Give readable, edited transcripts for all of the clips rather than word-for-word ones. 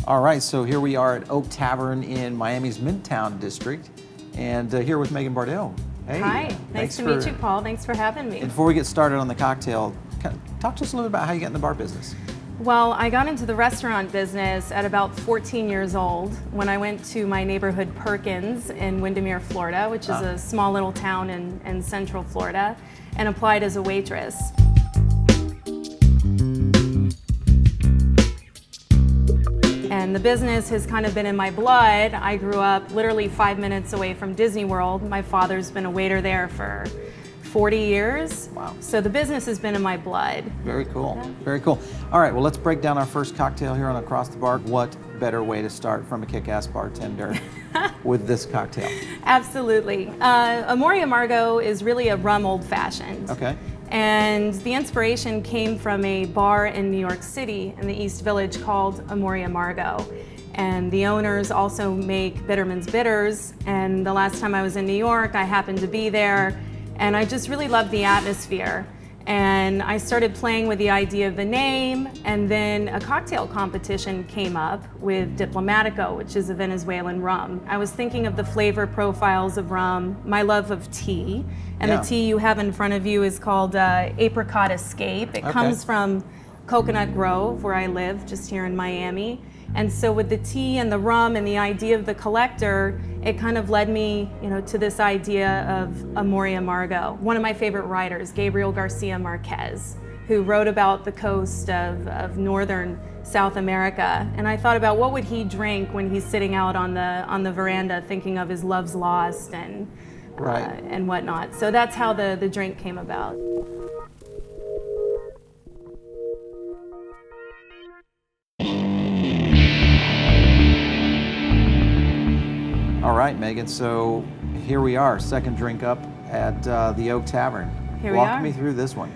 All right, so here we are at Oak Tavern in Miami's Midtown District, and here with Megan Bardoe. Hey. Hi, nice to meet you, Paul. Thanks for having me. And before we get started on the cocktail, talk to us a little bit about how you got in the bar business. Well, I got into the restaurant business at about 14 years old when I went to my neighborhood Perkins in Windermere, Florida, which is a small little town in central Florida, and applied as a waitress. And the business has kind of been in my blood. I grew up literally 5 minutes away from Disney World. My father's been a waiter there for 40 years. Wow. So the business has been in my blood. Very cool. Yeah. Very cool. All right, well, let's break down our first cocktail here on Across the Bar. What better way to start from a kick-ass bartender with this cocktail? Absolutely. A Moria Margaux is really a rum old-fashioned. Okay. And the inspiration came from a bar in New York City in the East Village called Moria Margaux. And the owners also make Bitterman's Bitters. And the last time I was in New York, I happened to be there. And I just really loved the atmosphere. And I started playing with the idea of the name, and then a cocktail competition came up with Diplomatico, which is a Venezuelan rum. I was thinking of the flavor profiles of rum, my love of tea, and the tea you have in front of you is called Apricot Escape. It comes from Coconut Grove, where I live, just here in Miami. And so with the tea and the rum and the idea of the collector, it kind of led me, to this idea of a Moria Margaux. One of my favorite writers, Gabriel Garcia Marquez, who wrote about the coast of northern South America. And I thought about what would he drink when he's sitting out on the veranda thinking of his loves lost and whatnot. So that's how the drink came about. All right, Megan, so here we are, second drink up at the Oak Tavern. Here we are. Walk me through this one.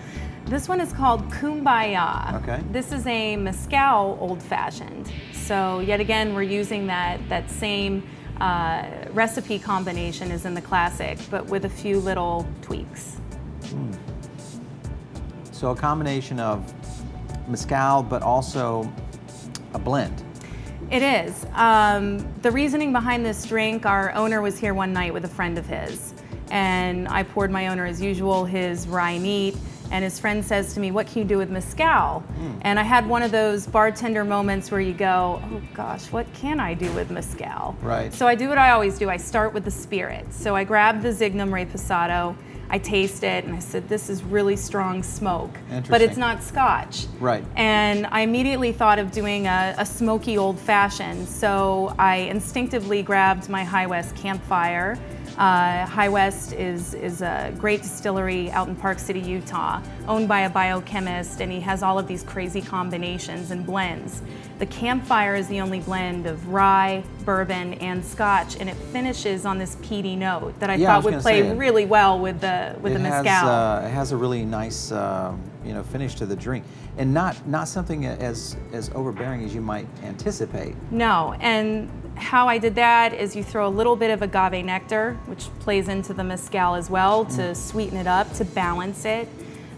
This one is called Kumbaya. Okay. This is a mescal old-fashioned. So yet again, we're using that same recipe combination as in the classic, but with a few little tweaks. So a combination of mescal, but also a blend. It is. The reasoning behind this drink, our owner was here one night with a friend of his, and I poured my owner, as usual, his rye neat, and his friend says to me, "What can you do with mescal?" And I had one of those bartender moments where you go, "Oh gosh, what can I do with mescal?" Right. So I do what I always do. I start with the spirit. So I grabbed the zignum reposado, I taste it, and I said, "This is really strong smoke, but it's not Scotch." Right. And I immediately thought of doing a smoky old-fashioned, so I instinctively grabbed my High West Campfire. High West is a great distillery out in Park City, Utah, owned by a biochemist, and he has all of these crazy combinations and blends. The Campfire is the only blend of rye, bourbon, and Scotch, and it finishes on this peaty note that I thought would play really well with the mescal. It has a really nice finish to the drink, and not something as overbearing as you might anticipate. No, and how I did that is you throw a little bit of agave nectar, which plays into the mescal as well, to sweeten it up, to balance it.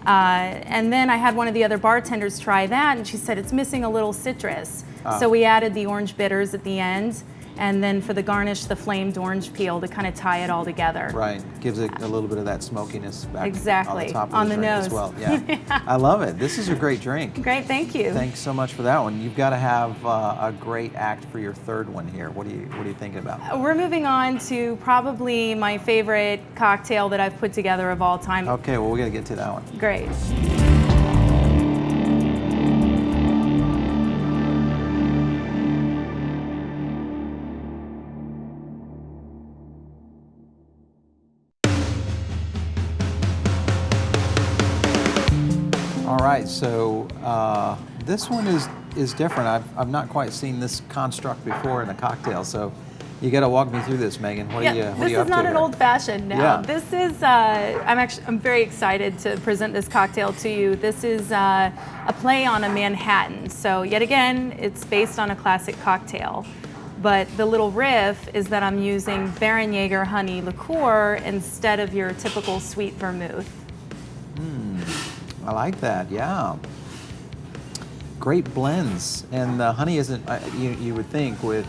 And then I had one of the other bartenders try that, and she said it's missing a little citrus. So we added the orange bitters at the end, and then for the garnish, the flamed orange peel to kind of tie it all together. Right, gives it a little bit of that smokiness back exactly. on the top of the drink nose as well. Yeah. I love it. This is a great drink. Great, thank you. Thanks so much for that one. You've got to have a great act for your third one here. What are you thinking about? We're moving on to probably my favorite cocktail that I've put together of all time. Okay, well, we got to get to that one. Great. All right, so this one is different. I've not quite seen this construct before in a cocktail, so you got to walk me through this, Megan. What are you up to? This is not an old-fashioned now. Yeah. This is I'm very excited to present this cocktail to you. This is a play on a Manhattan. So yet again, it's based on a classic cocktail. But the little riff is that I'm using Barenjager honey liqueur instead of your typical sweet vermouth. I like that, yeah. great blends, and the honey isn't. You would think with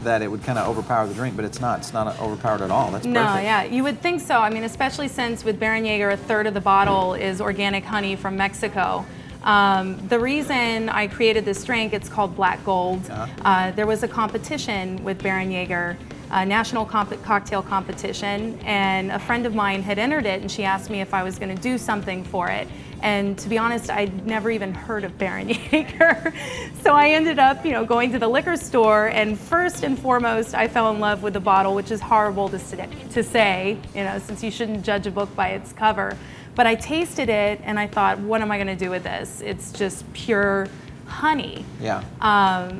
that it would kind of overpower the drink, but it's not. It's not overpowered at all. That's perfect. No, yeah, you would think so. I mean, especially since with Barenjager, a third of the bottle is organic honey from Mexico. The reason I created this drink, it's called Black Gold. There was a competition with Barenjager, a national cocktail competition, and a friend of mine had entered it, and she asked me if I was going to do something for it. And to be honest, I'd never even heard of Barenjager. So I ended up, going to the liquor store, and first and foremost, I fell in love with the bottle, which is horrible to say, since you shouldn't judge a book by its cover. But I tasted it, and I thought, what am I going to do with this? It's just pure honey. Yeah.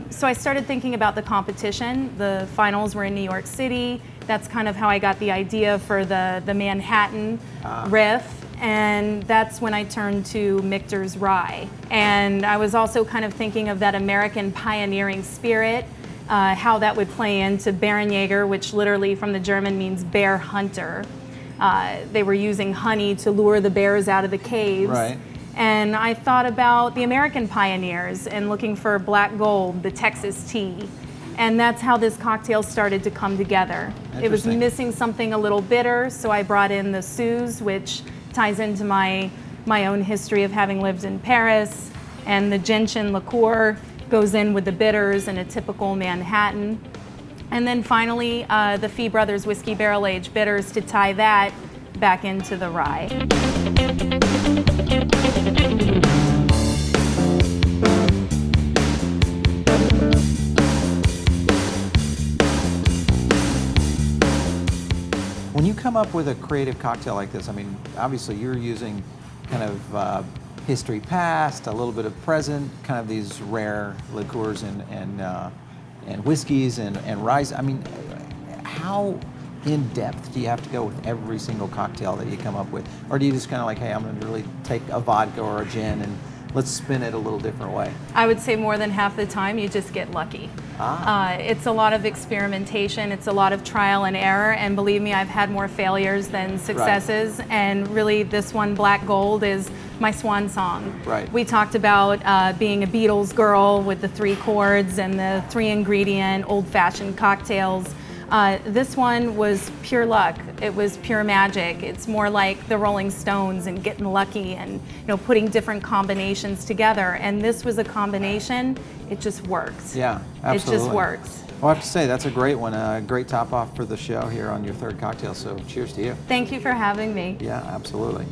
So I started thinking about the competition. The finals were in New York City. That's kind of how I got the idea for the Manhattan riff. And that's when I turned to Michter's Rye. And I was also kind of thinking of that American pioneering spirit, how that would play into Barenjager, which literally from the German means bear hunter. They were using honey to lure the bears out of the caves. Right. And I thought about the American pioneers and looking for Black Gold, the Texas tea. And that's how this cocktail started to come together. It was missing something a little bitter, so I brought in the Suze, which ties into my own history of having lived in Paris, and the gentian liqueur goes in with the bitters in a typical Manhattan. And then finally, the Fee Brothers Whiskey Barrel Aged bitters to tie that back into the rye. When you come up with a creative cocktail like this, I mean, obviously you're using kind of history past, a little bit of present, kind of these rare liqueurs and whiskeys and ryes. I mean, how in depth do you have to go with every single cocktail that you come up with? Or do you just kind of like, hey, I'm going to really take a vodka or a gin and let's spin it a little different way? I would say more than half the time you just get lucky. It's a lot of experimentation, it's a lot of trial and error, and believe me, I've had more failures than successes, right. And really this one, Black Gold, is my swan song. Right. We talked about being a Beatles girl with the 3 chords and the 3 ingredient old-fashioned cocktails. This one was pure luck. It was pure magic. It's more like the Rolling Stones and getting lucky and putting different combinations together. And this was a combination. It just works. Yeah, absolutely. It just works. Well, I have to say, that's a great one. A great top off for the show here on your third cocktail. So cheers to you. Thank you for having me. Yeah, absolutely.